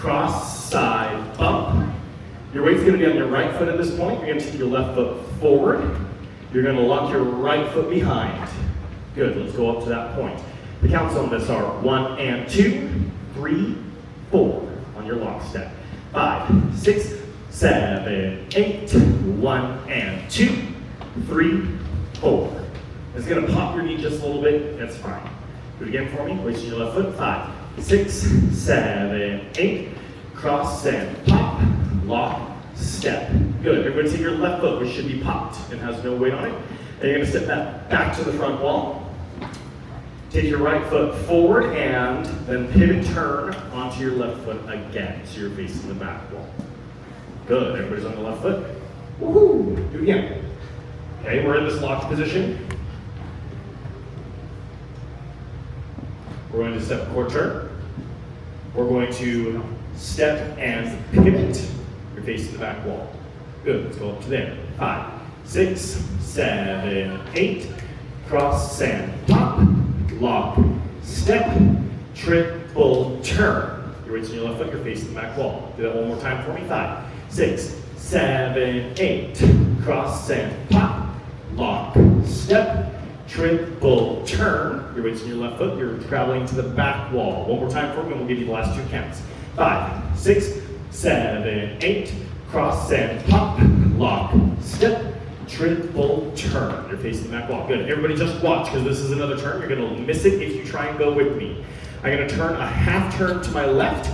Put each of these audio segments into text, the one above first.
cross, side, bump. Your weight's gonna be on your right foot at this point. You're gonna take your left foot forward. You're gonna lock your right foot behind. Good, let's go up to that point. The counts on this are 1 and 2, 3, 4 on your lock step. 5, 6, 7, 8, 1 and 2, 3, 4. It's gonna pop your knee just a little bit, that's fine. Do it again for me, waist your left foot. 5, 6, 7, 8, cross and pop, lock, step. Good, everybody take your left foot, which should be popped and has no weight on it. And you're gonna step that back to the front wall. Take your right foot forward and then pivot turn onto your left foot again, so you're facing the back wall. Good, everybody's on the left foot. Woohoo! Do it again. Okay, we're in this locked position. We're going to step a quarter turn. We're going to step and pivot. You're facing the back wall. Good, let's go up to there. 5, 6, 7, 8. Cross and pop, lock, step, triple turn. Your weight's on your left foot, you're facing the back wall. Do that one more time for me. 5, 6, 7, 8. Cross and pop, lock, step, triple turn. Your weight's on your left foot, you're traveling to the back wall. One more time for me, and we'll give you the last 2 counts. 5, 6, 7, 8. Cross and pop, lock, step, triple turn. You're facing the back wall. Good. Everybody just watch, because this is another turn. You're going to miss it if you try and go with me. I'm going to turn a half turn to my left,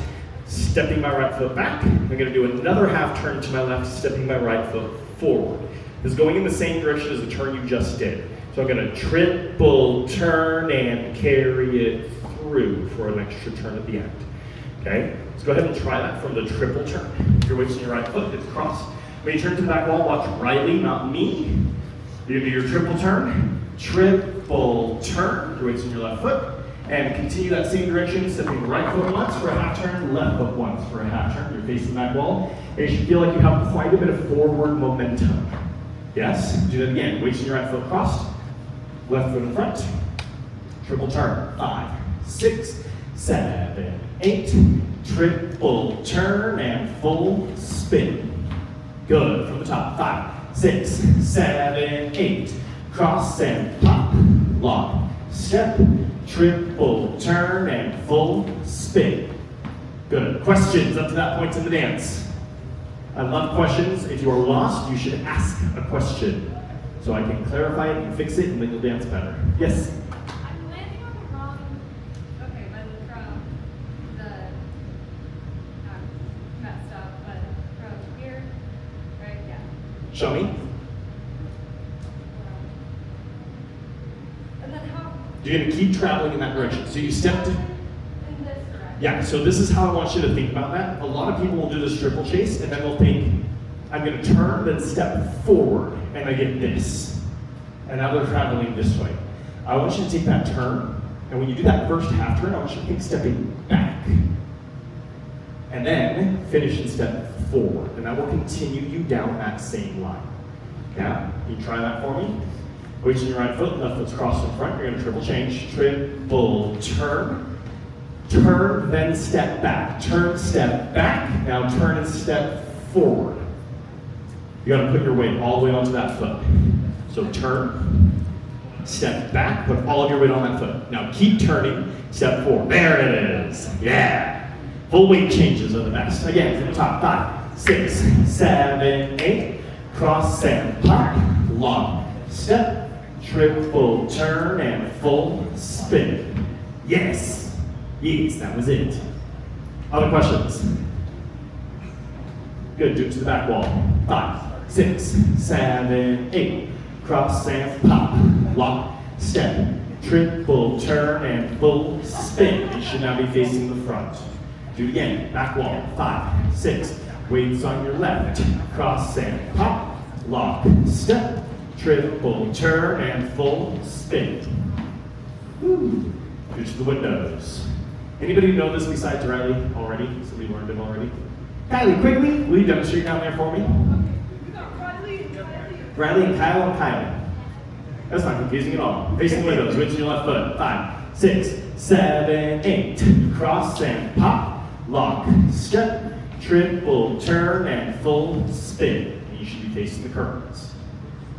stepping my right foot back. I'm going to do another half turn to my left, stepping my right foot forward. This is going in the same direction as the turn you just did. So I'm going to triple turn and carry it through for an extra turn at the end. Okay? Let's go ahead and try that from the triple turn. Your weight's on your right foot, it's crossed. When you turn to the back wall, watch Riley, not me. You're gonna do your triple turn, your weight's on your left foot, and continue that same direction, stepping right foot once for a half turn, left foot once for a half turn. You're facing the back wall, and you should feel like you have quite a bit of forward momentum. Yes? Do that again. Weight's on your right foot crossed, left foot in front, triple turn. 5, 6, 7, 8, triple turn and full spin. Good, from the top. 5, 6, 7, 8. Cross and pop, lock, step, triple turn and full spin. Good. Questions up to that point in the dance? I love questions. If you are lost, you should ask a question so I can clarify it and fix it, and then you'll dance better. Yes? I'm landing on the wrong. Okay, by the from the messed up, but from here, right? Yeah. Show me. And then how? You're going to keep traveling in that direction. So you stepped. In this direction. Yeah, so this is how I want you to think about that. A lot of people will do this triple chase, and then they'll think, I'm going to turn, then step forward, and I get this. And now they're traveling this way. I want you to take that turn, and when you do that first half turn, I want you to think stepping back. And then finish and step forward. And that will continue you down that same line. Yeah? Can you try that for me? Weight on your right foot, left foot's crossed in front. You're going to triple change. Triple turn. Turn, then step back. Turn, step back. Now turn and step forward. You got to put your weight all the way onto that foot. So turn, step back, put all of your weight on that foot. Now keep turning, step forward. There it is. Yeah. Full weight changes are the best. Again, from the top. 5, 6, 7, 8. Cross and pop, lock, step, triple turn, and full spin. Yes. Yes, that was it. Other questions? Good, do it to the back wall. 5, 6, 7, 8. Cross and pop, lock, step, triple turn, and full spin. You should now be facing the front. Do it again, back wall. 5, 6. Weights on your left. Cross and pop, lock, step, triple turn, and full spin. Woo. Do it to the windows. Anybody know this besides Riley already? Somebody learned it already? Kylie, quickly, will you demonstrate down there for me? We got Riley and Kylie. Riley and Kyle and Kylie. That's not confusing at all. Facing the windows, weights on your left foot. 5, 6, 7, 8. Cross and pop, lock, step, triple turn, and full spin. And you should be facing the curtains.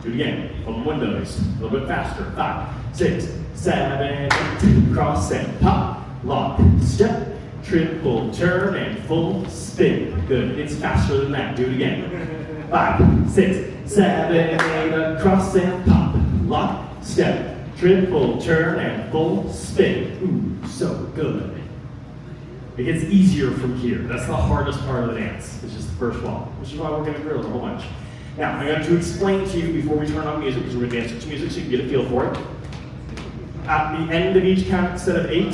Do it again, from the windows, a little bit faster. 5, 6, 7, 8, cross and pop, lock, step, triple turn, and full spin. Good, it's faster than that. Do it again. 5, 6, 7, 8, across and pop, lock, step, triple turn, and full spin. Ooh, so good. It gets easier from here. That's the hardest part of the dance. It's just the first wall, which is why we're going to drill it a whole bunch. Now, I'm going to explain to you before we turn on music, because we're going to dance to music so you can get a feel for it. At the end of each count, set of 8,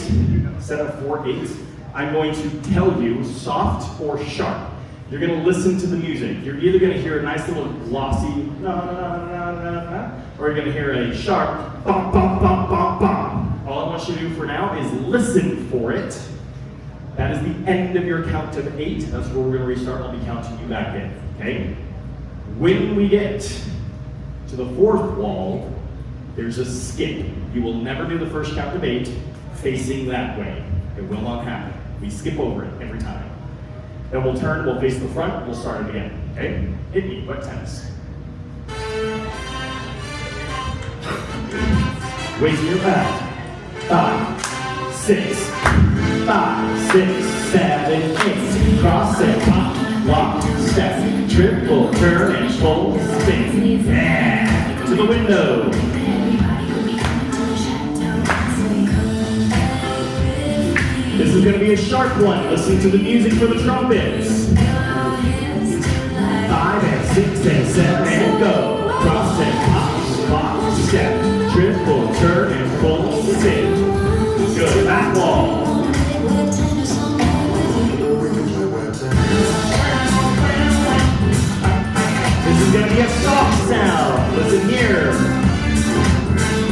set of 4 8s, I'm going to tell you soft or sharp. You're going to listen to the music. You're either going to hear a nice little glossy na na na na na na, or you're going to hear a sharp bum bum bum bum bum. All I want you to do for now is listen for it. That is the end of your count of 8. That's where we're going to restart. I'll be counting you back in. Okay? When we get to the 4th wall, there's a skip. You will never do the first count of 8 facing that way. It will not happen. We skip over it every time. Then we'll turn, we'll face the front, we'll start it again. Okay? Hit me, what tennis? Weight in your back. 5, 6, 5, 6, 7, 8. Cross and pop, lock, step, triple turn, and full spin. Yeah! To the window. This is going to be a sharp one. Listen to the music for the trumpets. 5 and 6 and 7 and go. Cross and pop, lock, step, triple turn, and full spin. Good, back wall. This is going to be a soft sound. Listen here.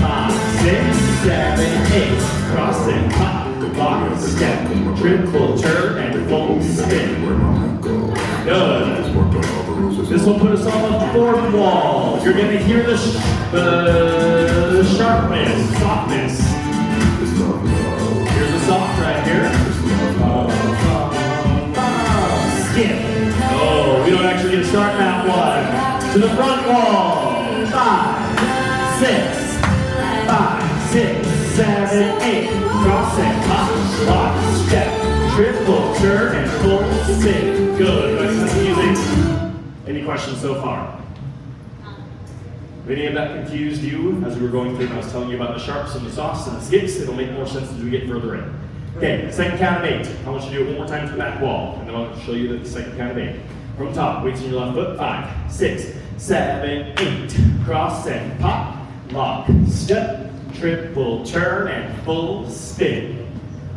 5, 6, 7, 8. Cross and pop. Lock, step, triple turn, and full spin. Good. This will put us on the 4th wall. You're going to hear the sharpness, softness. Here's the soft right here. Skip. Oh, we don't actually get to start that one. To the front wall. 5, 6, 5, 6, 7, 8. Cross and pop, lock, step, triple turn, and full spin. Good. Listen to the music. Any questions so far? If any of that confused you as we were going through and I was telling you about the sharps and the softs and the skips, it'll make more sense as we get further in. Okay, second count of 8. I want you to do it one more time to the back wall, and then I'll show you the second count of 8. From top, weights in your left foot. 5, 6, 7, 8. Cross and pop, lock, step, triple turn, and full spin.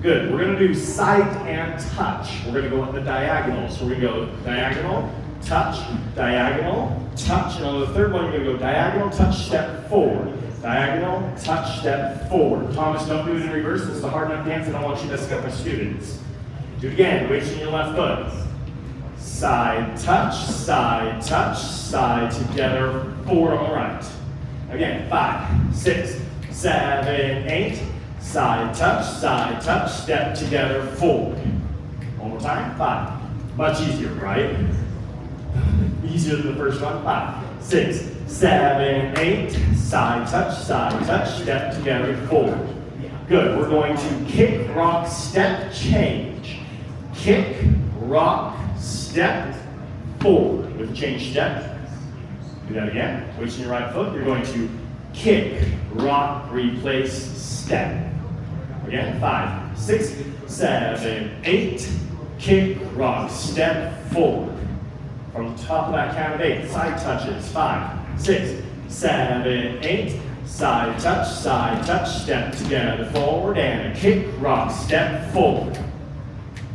Good. We're going to do side and touch. We're going to go at the diagonal. So we're going to go diagonal, touch, diagonal, touch. And on the third one, you're going to go diagonal, touch, step forward. Diagonal, touch, step forward. Thomas, don't do it in reverse. This is a hard enough dance. I don't want you messing up my students. Do it again. Weights in your left foot. Side, touch, side, touch, side together, forward on the right. Again, 5, 6, 7, 8. Side, touch, step together, forward. One more time. 5. Much easier, right? Easier than the first one. 5, 6, 7, 8. Side, touch, step together, forward. Good. We're going to kick, rock, step, change. Kick, rock, step, forward. With a change step. Do that again. Weights in your right foot. You're going to kick, rock, replace, step. Again, 5, 6, 7, 8. Kick, rock, step, forward. From the top of that count of 8, side touches. 5, 6, 7, 8. Side touch, step together, forward, and a kick, rock, step, forward.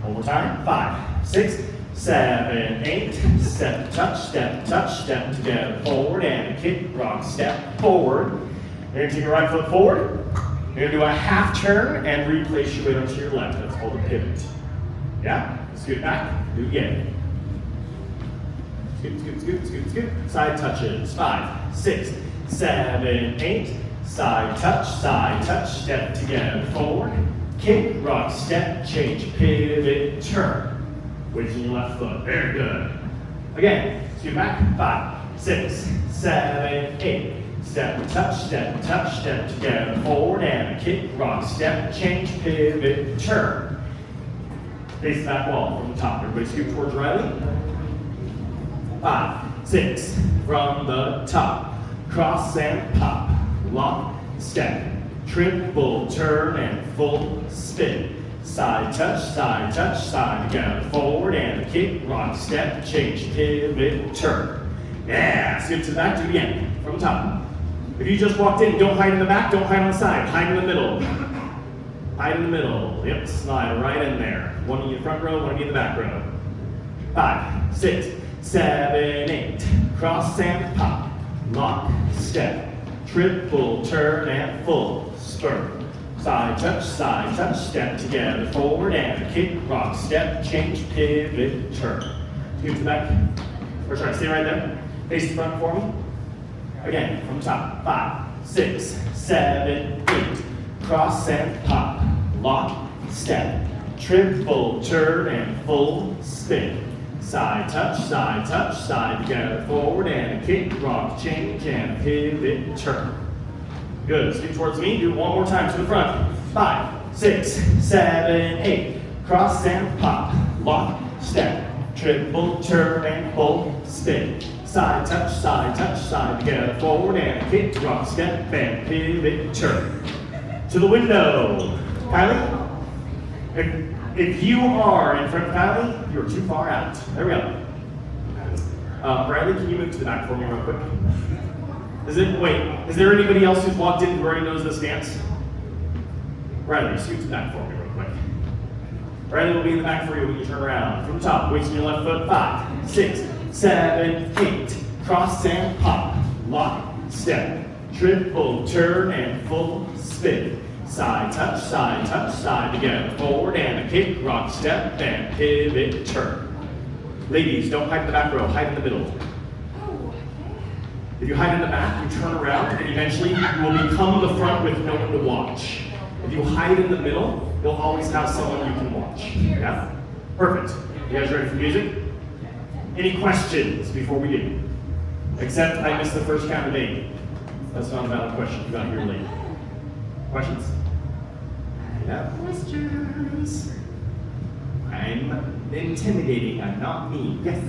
One more time. 5, 6, 7, 8. Step, touch, step together, forward, and a kick, rock, step, forward. You're going to take your right foot forward. You're going to do a half turn and replace your weight onto your left. That's called a pivot. Yeah? Scoot back. Do it again. Scoot. Side touches. 5, 6, 7, 8. Side touch, step together, forward. kick, rock, step, change, pivot, turn. Weight in your left foot. Very good. Again, scoot back. 5, 6, 7, 8. Step, touch, step together, forward and a kick, rock, step, change, pivot, turn. Face the back wall from the top. Everybody scoot towards Riley. 5, 6, from the top. Cross and pop. Lock, step, triple turn and full spin. Side touch, side together, forward and a kick, rock, step, change, pivot, turn. Yeah, skip to the back, do it again, from the top. If you just walked in, don't hide in the back, don't hide on the side, hide in the middle. Hide in the middle, yep, slide right in there. One in the front row, one in the back row. 5, 6, 7, 8, cross and pop, lock, step, triple turn and full spurt. Side touch, step together, forward and a kick, rock, step, change, pivot, turn. Scoot to the back, or sorry, stay right there. Face the front for me. Again, from the top. 5, 6, 7, 8. Cross and pop, lock, step, triple turn and full spin. Side touch, side together, forward and a kick, rock, change, and pivot, turn. Good, scoot towards me, do it one more time to the front. 5, 6, 7, 8. Cross and pop, lock, step, triple turn and full spin. Side touch, side together, forward and a kick, rock, step, and pivot, turn. To the window. Kylie, if you are in front of Kylie, you're too far out. There we go. Bradley, can you move to the back for me real quick? Is there anybody else who's walked in who already knows this dance? Bradley, scoot to the back for me real quick. Bradley will be in the back for you when you turn around. From the top, weights in your left foot. 5, 6, 7, 8. Cross and pop, lock, step, triple turn and full spin. Side touch, side together, forward and a kick, rock, step, and pivot, turn. Ladies, don't hide in the back row, hide in the middle. If you hide in the back, you turn around, and eventually you will become the front with no one to watch. If you hide in the middle, you'll always have someone you can watch. Yeah? Perfect. You guys ready for music? Any questions before we do? Except I missed the first count of 8. That's not a valid question. You got here late. Questions? I have questions. I'm intimidating. I'm not mean. Yes. So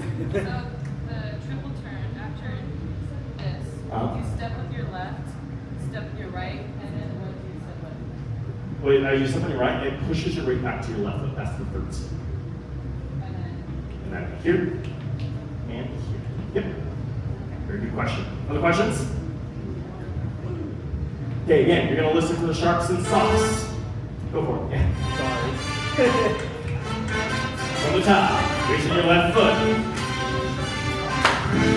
the triple turn after this, you step with your left, step with your right, and then what do you step with? Wait, you step on your right, it pushes your weight back to your left foot. That's the third step. And And then here, and here. Yep. Very good question. Other questions? Okay, again, you're going to listen for the sharps and softs. Go for it. Yeah. Sorry. From the top, raising your left foot.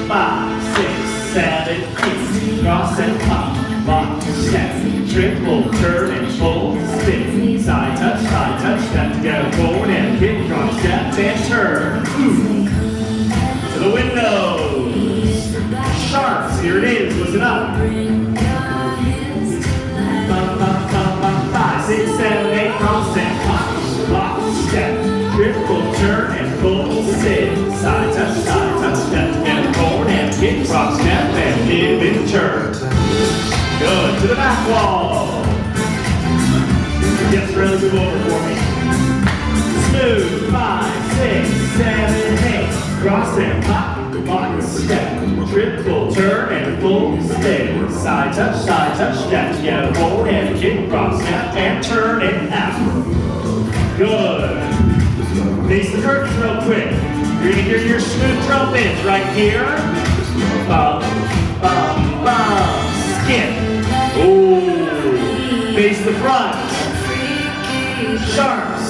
5, 6, 7, 8. Cross and pop, lock, step, triple turn and full spin. Side touch, step together, forward and kick, drop, step, and turn. Ooh. To the windows. Sharps, here it is, listen up. 5, 6, 7, 8, cross and pop, lock, step, triple turn and full spin. Side touch, step together, forward and kick, drop, step, and pivot, turn. Good, to the back wall. Yes, really move over for me. Smooth, 5, 6, 7, 8, cross and pop, lock, step, triple turn and full spin. Side touch, step together, forward and kick, drop, snap, and turn it out. Good. Face the curtains real quick. You're gonna hear your smooth trumpets right here. Bum, bum, bum. Skip. Ooh. Face the front. Sharps.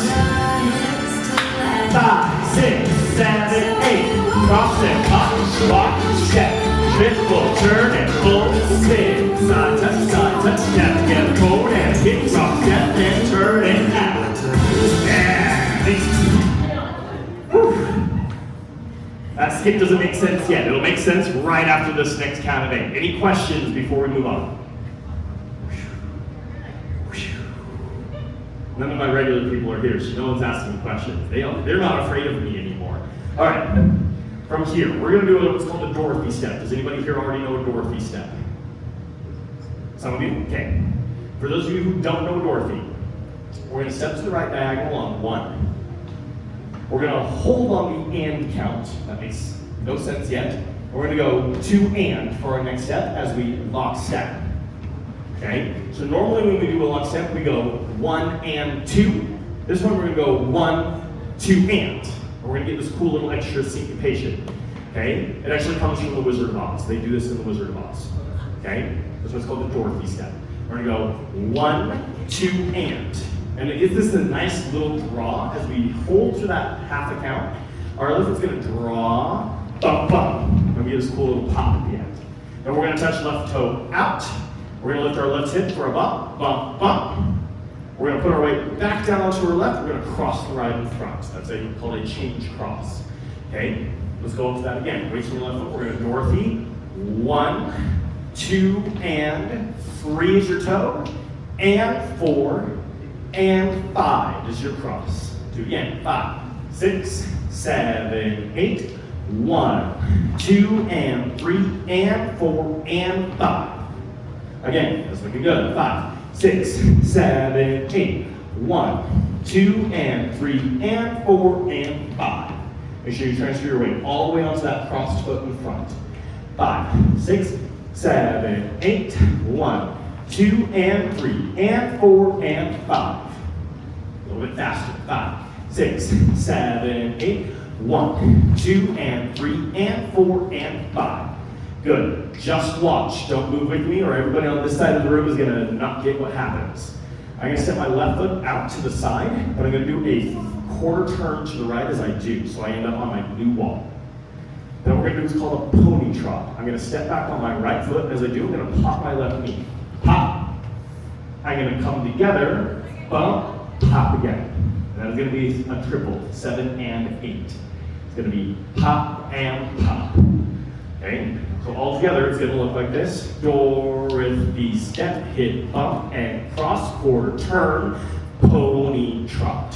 5, 6, 7, 8. Cross and pop, lock, step, triple turn and full spin. Side touch, step together, forward and kick, drop, step, and turn it out. Yeah. Whew. That skip doesn't make sense yet. It'll make sense right after this next count of 8. Any questions before we move on? None of my regular people are here, so no one's asking questions. They're not afraid of me anymore. All right, from here, we're gonna do what's called the Dorothy step. Does anybody here already know a Dorothy step? Some of you? Okay. For those of you who don't know Dorothy, we're gonna step to the right diagonal on 1. We're gonna hold on the and count. That makes no sense yet. We're gonna go 2 and for our next step as we lock step. Okay? So normally when we do a lock step, we go 1 and 2. This one we're gonna go 1, 2 and. We're gonna get this cool little extra syncopation. Okay? It actually comes from the Wizard of Oz. They do this in the Wizard of Oz. Okay? That's what's called the Dorothy step. We're gonna go 1, 2 and. And it gives this a nice little draw as we hold to that half a count. Our left is gonna draw, bump, bump. And we get this cool little pop at the end. And we're gonna touch left toe out. We're gonna lift our left hip for a bump, bump, bump. We're gonna put our weight back down onto our left. We're gonna cross the right in front. That's called a change cross. Okay, let's go into that again. Weights on your left foot. We're gonna Dorothy. 1, 2, and 3 is your toe. And 4, and 5 is your cross. Do it again. 5, 6, 7, 8. 1, 2, and 3, and 4, and 5. Again, that's looking good. 5, 6, 7, 8. 1, 2, and 3, and 4, and 5. Make sure you transfer your weight all the way onto that crossed foot in front. 5, 6, 7, 8. 1, 2, and 3, and 4, and 5. A little bit faster. 5, 6, 7, 8. 1, 2, and 3, and 4, and 5. Good. Just watch. Don't move with me, or everybody on this side of the room is gonna not get what happens. I'm gonna step my left foot out to the side, but I'm gonna do a quarter turn to the right as I do, so I end up on my new wall. Then what we're gonna do is called a pony trot. I'm gonna step back on my right foot, and as I do, I'm gonna pop my left knee. Pop. I'm gonna come together, bump, pop again. And that is gonna be a triple, 7 and 8. It's gonna be pop and pop. Okay? So all together, it's gonna look like this. Dorothy step, hit, bump, and cross, quarter turn, pony trot.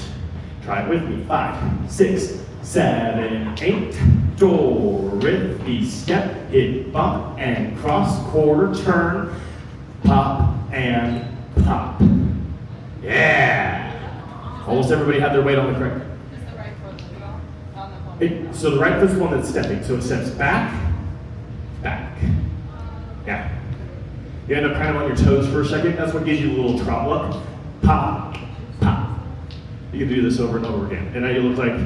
Try it with me. 5, 6, 7, 8. Dorothy step, hit, bump, and cross, quarter turn, pop, and pop. Yeah! Almost everybody had their weight on the correct. Is the right foot on the pony? So the right foot's the one that's stepping. So it steps back, back. Yeah. You end up kind of on your toes for a second. That's what gives you a little trot look. Pop, pop. You can do this over and over again. And now you look like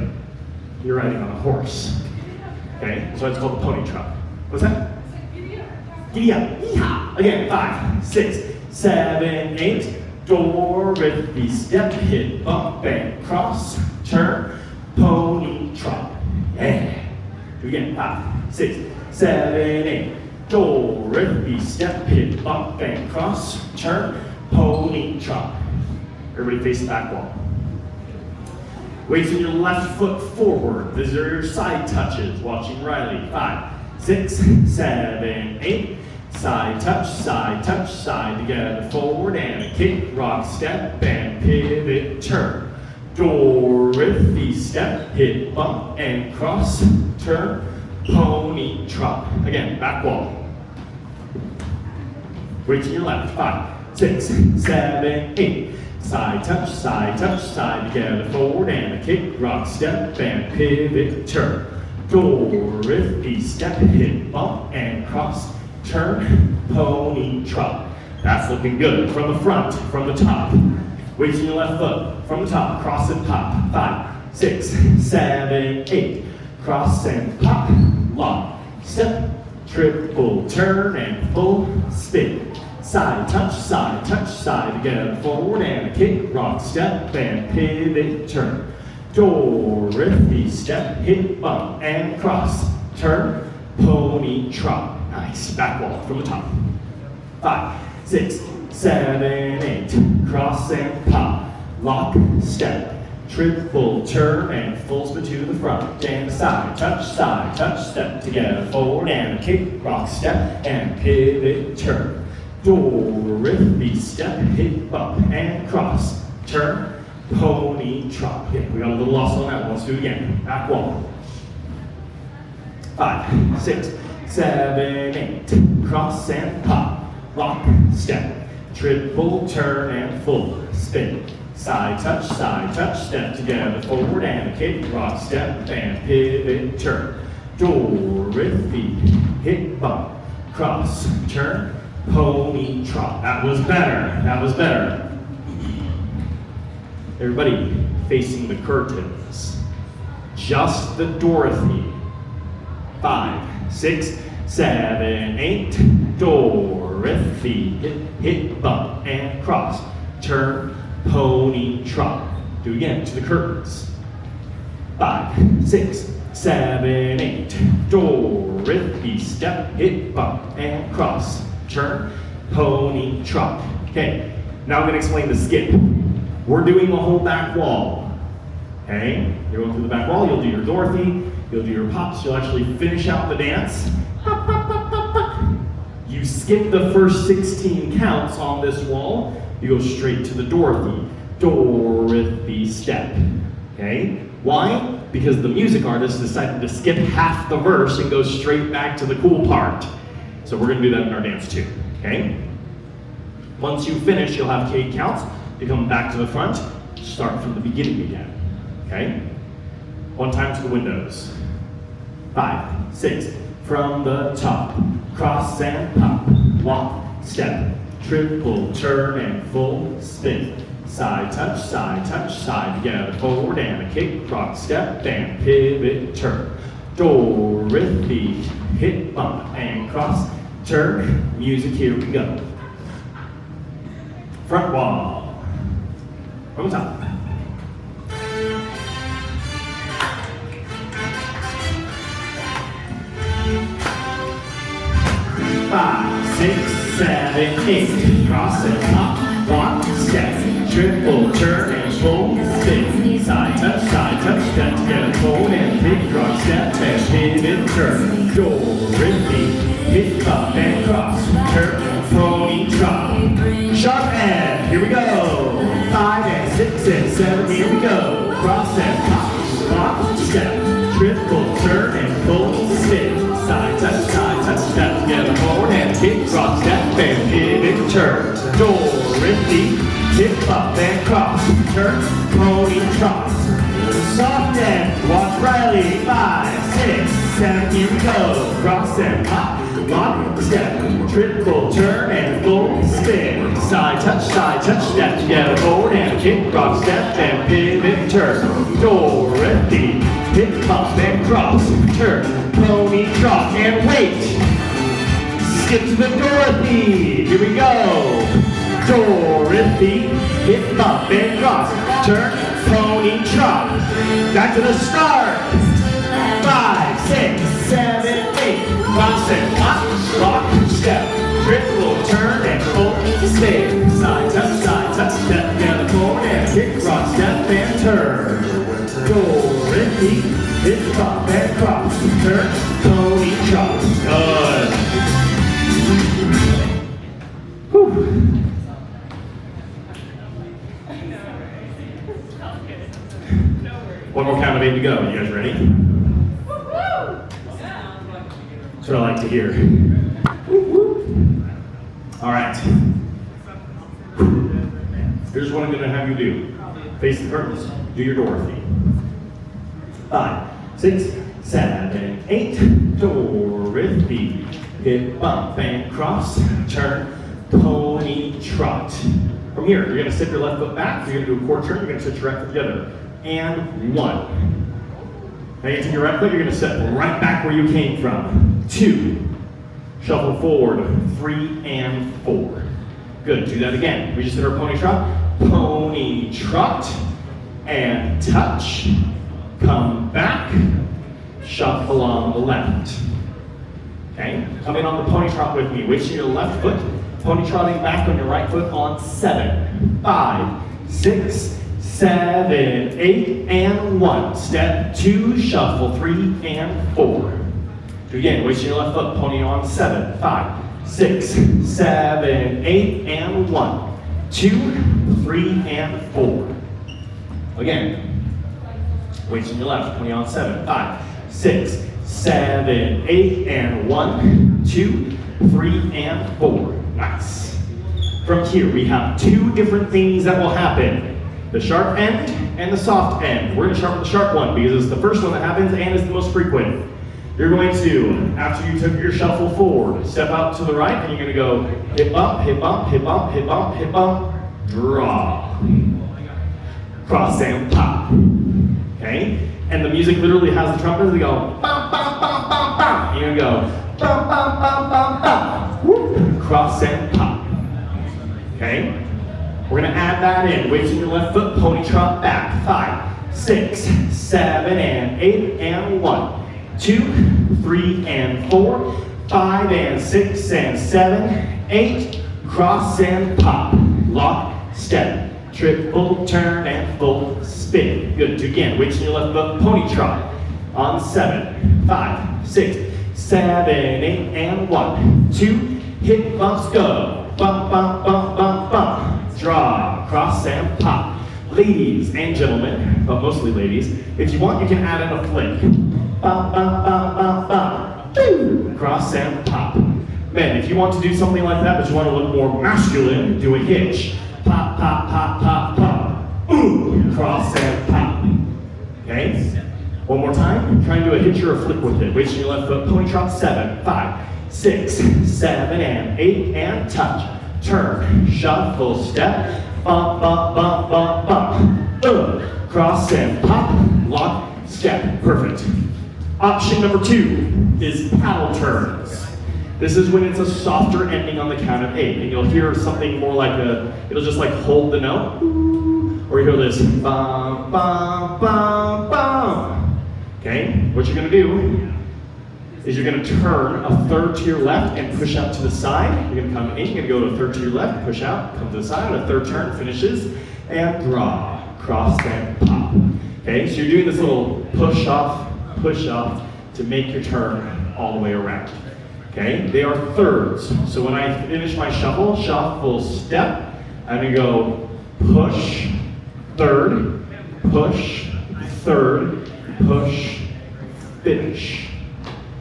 you're riding on a horse. Okay, so it's called the pony trot. What's that? Giddy up. Yeehaw. Again, 5, 6, 7, 8. Dorothy step, hit, bump, and cross, turn, pony trot. Yeah. Do it again. 5, 6, 7, 8. Dorothy step, hit, bump, and cross, turn, pony trot. Everybody face the back wall. Weights in your left foot forward. These are your side touches. Watching Riley. 5, 6, 7, 8. Side touch, side together, forward, and a kick, rock, step, and pivot, turn. Dorothy step, hit, bump, and cross, turn, pony trot. Again, back wall. Weights in your left. 5, 6, 7, 8. Side touch, side together, forward, and a kick, rock, step, and pivot, turn. Dorothy step, hit, bump, and cross, turn, pony trot. That's looking good. From the front, from the top. Weights in your left foot. From the top, cross and pop. 5, 6, 7, 8. Cross and pop. Lock, step, triple turn, and full spin. Side touch, side together, forward, and a kick, rock, step, and pivot, turn. Dorothy step, hit, bump, and cross, turn, pony trot. Nice. Back wall from the top. 5, 6, 7, 8. Cross and pop. Lock, step, triple turn, and full spin to the front. And side touch, step together, forward, and a kick, rock, step, and pivot, turn. Dorothy step, hit, bump, and cross, turn, pony, trot. Okay, we got a little lost on that one. Let's do it again. Back wall. 5, 6, 7, 8. Cross and pop. Rock, step. Triple turn and full spin. Side touch, step together, forward and a kick, rock, step, and pivot, turn. Dorothy, hip bump, cross, turn, pony, trot. That was better. Everybody facing the curtains. Just the Dorothy. 5, 6, 7, 8. Dorothy, hip bump, and cross, turn, pony, trot. Do again to the curtains. 5, 6, 7, 8. Dorothy, step, hip bump, and cross. Turn, pony, trot. Okay, now I'm going to explain the skip. We're doing the whole back wall. Okay, you're going through the back wall, you'll do your Dorothy, you'll do your pops, you'll actually finish out the dance. You skip the first 16 counts on this wall, you go straight to the Dorothy. Dorothy step. Okay? Why? Because the music artist decided to skip half the verse and go straight back to the cool part. So we're going to do that in our dance too. Okay? Once you finish, you'll have 8 counts. You come back to the front, start from the beginning again. Okay? One time to the windows. 5, 6. From the top. Cross and pop. Walk, step. Triple turn and full spin. Side touch, side together, forward and a kick, rock, step, and pivot, turn. Dorothy, hip bump and cross, turn, music, here we go. Front wall. From the top. 5, 6, 7, 8. Cross and up, walk, step, triple turn and full spin. Side touch, step together, forward and kick, rock, step, and pivot, turn. Dorothy, hip up and cross, turn, pony, trot. Sharp end, here we go. 5 and 6 and 7, here we go. Cross and pop, walk, step, triple turn and full spin. Side touch, step together, forward and kick, rock, step, and pivot, turn. Dorothy, hip up and cross, turn, pony, trot. Soft end, watch Riley, 5, 6, 7, here we go. Cross and pop, walk, step, triple turn and full spin. Side touch, step together, forward and kick, rock, step, and pivot, turn. Dorothy, hip up and cross, turn, pony, trot, and wait. Skip to the Dorothy, here we go. Dorothy, hip up and cross, turn, pony, trot. Back to the start. 5, 6, 7, 8. Cross and pop, walk, step, triple turn and full spin. Side touch, step together, forward and kick, rock, step and turn. Dorothy, hip up and cross, turn, pony, trot. Good. Whew. One more count of 8 to go. You guys ready? That's what I like to hear. All right. Here's what I'm going to have you do. Face the curtains. Do your Dorothy. 5, 6, 7, 8. Dorothy. Hip bump and cross. Turn. Pony trot. From here, you're going to step your left foot back. You're going to do a quarter turn. You're going to switch your right foot together. And 1. Now you take your right foot, you're going to step right back where you came from. 2. Shuffle forward. 3 and 4. Good. Do that again. We just did our pony trot. Pony trot. And touch. Come back. Shuffle on the left. Okay? Come in on the pony trot with me. Weight to your left foot. Pony trotting back on your right foot on 7. 5, 6, 7, 8, and 1. Step 2, shuffle 3 and 4. Do again, weight to your left foot, pony on 7, 5, 6, 7, 8, and 1. 2, 3, and 4. Again, weights on your left, 20 on 7, 5, 6, 7, 8, and 1, 2, 3, and 4. Nice. From here, we have two different things that will happen. The sharp end and the soft end. We're going to sharpen the sharp one because it's the first one that happens and is the most frequent. You're going to, after you took your shuffle forward, step out to the right and you're going to go hip bump, hip bump, hip bump, hip bump, hip bump, draw. Cross and pop. Okay? And the music literally has the trumpets. They go bum, bum, bum, bum, bum. You're going to go bum, bum, bum, bum, bum. Whoop. Cross and pop. Okay? We're going to add that in. Weights on your left foot, pony trot back. 5, 6, 7, and 8, and 1, 2, 3, and 4, 5, and 6, and 7, 8, cross and pop. Lock, step, triple turn, and full spin. Good. Do again. Weights on your left foot, pony trot. On 7, 5, 6, 7, 8, and 1, 2, hip bumps, go. Bump, bump, bump, bump, bump. Draw, cross, and pop. Ladies and gentlemen, but mostly ladies, if you want, you can add in a flick. Bump, bump, bump, bump, bump. Boom. Cross and pop. Men, if you want to do something like that, but you want to look more masculine, do a hitch. Pop, pop, pop, pop, pop. Ooh, cross and pop. Okay? One more time. Try and do a hitch or a flick with it. Weights on your left foot, pony trot. 7, 5, 6, 7, and 8, and touch. Turn, shuffle, step, bump, bump, bump, bump, bump. Cross and pop, lock, step. Perfect. Option number 2 is paddle turns. This is when it's a softer ending on the count of 8. And you'll hear something more like it'll just like hold the note. Or you hear this, bum, bum, bum, bum. Okay, what you're gonna do is you're going to turn a third to your left and push out to the side. You're going to come in, you're going to go to a third to your left, push out, come to the side, a third turn, finishes, and draw, cross, and pop. Okay, so you're doing this little push off to make your turn all the way around. Okay, they are thirds. So when I finish my shuffle, step, I'm going to go push, third, push, finish.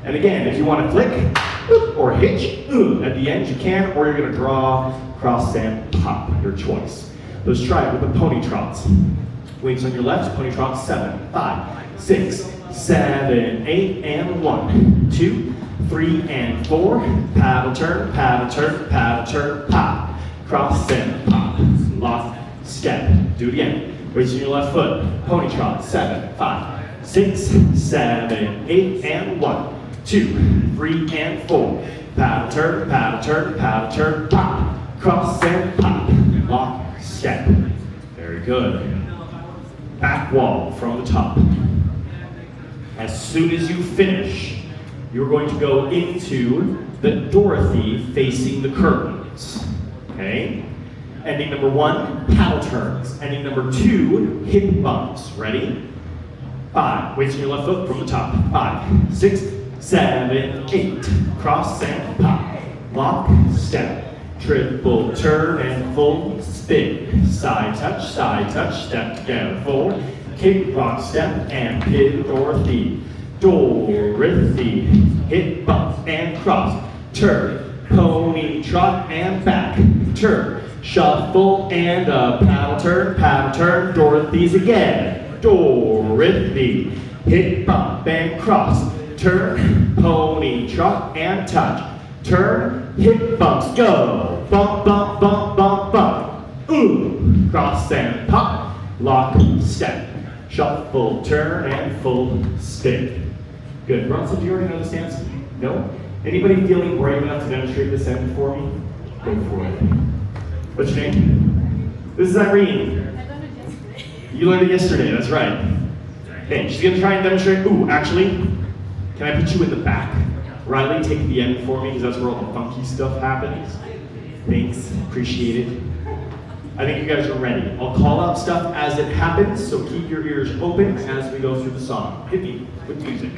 And again, if you want to flick or hitch at the end, you can, or you're going to draw, cross, and pop, your choice. Let's try it with the pony trots. Weights on your left, pony trot. 7, 5, 6, 7, 8, and 1, 2, 3, and 4. Paddle turn, paddle turn, paddle turn, pop. Cross and pop. Lock, step. Do it again. Weights on your left foot, pony trot. 7, 5, 6, 7, 8, and 1. 2, 3, and 4. Paddle turn, paddle turn, paddle turn, pop. Cross and pop. Lock, step. Very good. Back wall from the top. As soon as you finish, you're going to go into the Dorothy facing the curtains. Okay? Ending number 1, paddle turns. Ending number 2, hip bumps. Ready? 5. Weights on your left foot from the top. 5, 6, 7, 8. Cross and pop. Lock, step. Triple turn and full spin. Side touch, step together. 4. Kick, rock, step, and pin Dorothy. Dorothy. Hip bump and cross. Turn. Pony trot and back. Turn. Shuffle and a paddle turn. Dorothy's again. Dorothy. Hip bump and cross. Turn. Pony trot and touch. Turn, hip bumps, go. Bump, bump, bump, bump, bump. Ooh, cross and pop. Lock, step. Shuffle, turn, and full spin. Good. Bronson, do you already know this dance? No? Anybody feeling brave enough to demonstrate this end for me? Go for it. What's your name? This is Irene. I learned it yesterday. You learned it yesterday, that's right. Okay, she's gonna try and demonstrate. Ooh, actually, can I put you in the back? Riley, take the end for me, because that's where all the funky stuff happens. Thanks, appreciate it. I think you guys are ready. I'll call out stuff as it happens, so keep your ears open as we go through the song. Hit me with music.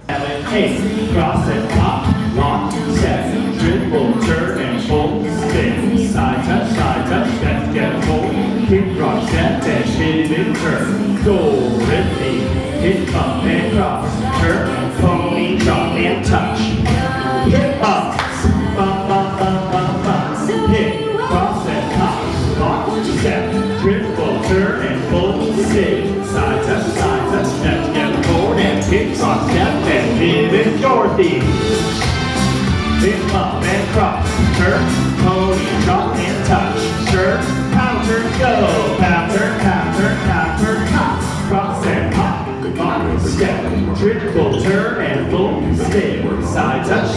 7, 8, cross and pop, lock, step, triple turn and full spin. Side touch, step, get a full, kick, rock, step, and and turn. Do, re, mi, hip, up, and cross. Turn, pony, drop, and touch. Hip, up, bum, bum, bum, bum, bum. Hip, cross, and hop. Walk, step, triple, turn, and full spin. Side touch, step together forward, and hip, cross, step, and pivot, Dorothy. Hip, up, and cross. Turn, pony, drop, and touch. Turn, pound, turn, go. Pound, turn, hop. Cross and hop. Walk, step, triple, turn, and full spin. Side touch,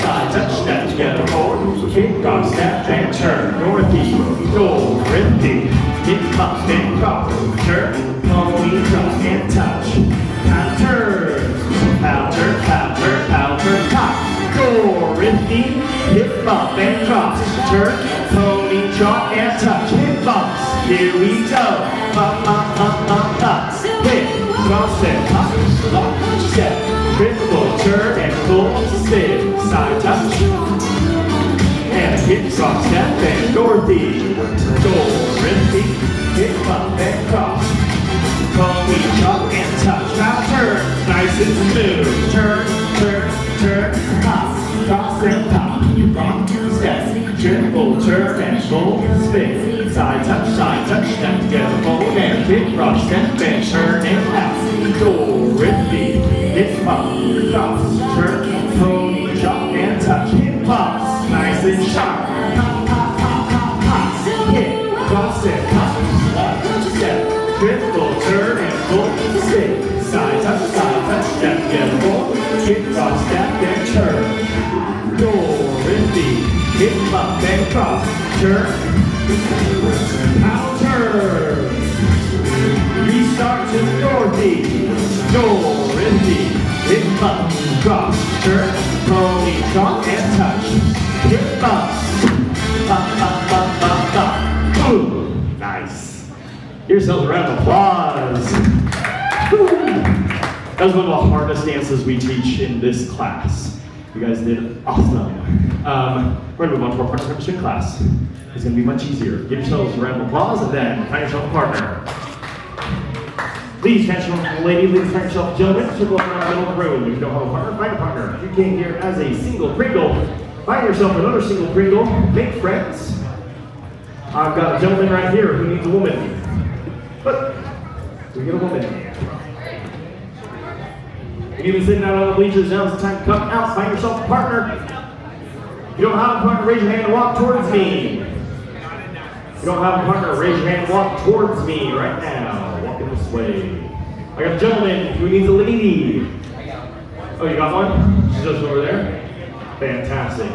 step together forward. Kick, cross, step, and turn. Dorothy, Dorothy. Hip, up, and cross. Turn, pony, drop, and touch. Pound, turn, pound, turn, hop. Dorothy, hip bump and cross, turn, pony, drop and touch, hip bumps, here we go, bump, hip, cross and hop, lock, step, triple, turn and full spin, side touch, and a hip, cross, step, and Dorothy, hip bump and cross, pony, drop and touch, now turn, nice and smooth, turn, hop, cross and hop, rock, step, triple, turn and full spin, side touch, step together, forward and kick, cross, step and turn and out, Dorothy, hip hop, cross, turn, pony, drop and touch, hip hops, nice and sharp, hop, hip, cross and hop, walk, step, triple, turn and full spin, side touch, step together, forward, kick, cross, step and turn. Dorothy, hip up and cross, turn, out turn. Restart to Dorothy, hip up, cross, turn, pony, drop and touch, hip up, boom. Nice. Give yourselves a round of applause. That was one of the hardest dances we teach in this class. You guys did awesome. We're gonna move on to our partner swing class. It's gonna be much easier. Give yourselves a round of applause and then find yourself a partner. Please catch yourself a lady, please find yourself a gentleman, circle around the middle of the room. If you don't have a partner, find a partner. If you came here as a single Pringle, find yourself another single Pringle, make friends. I've got a gentleman right here who needs a woman. But we get a woman. You've been sitting out on the bleachers, now's the time to come out, find yourself a partner. If you don't have a partner, raise your hand and walk towards me. If you don't have a partner, raise your hand and walk towards me right now. Walking this way. I got a gentleman who needs a lady. Oh, you got one? She's just over there? Fantastic.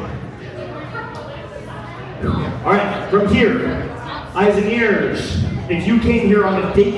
All right, from here, eyes and ears. If you came here on a date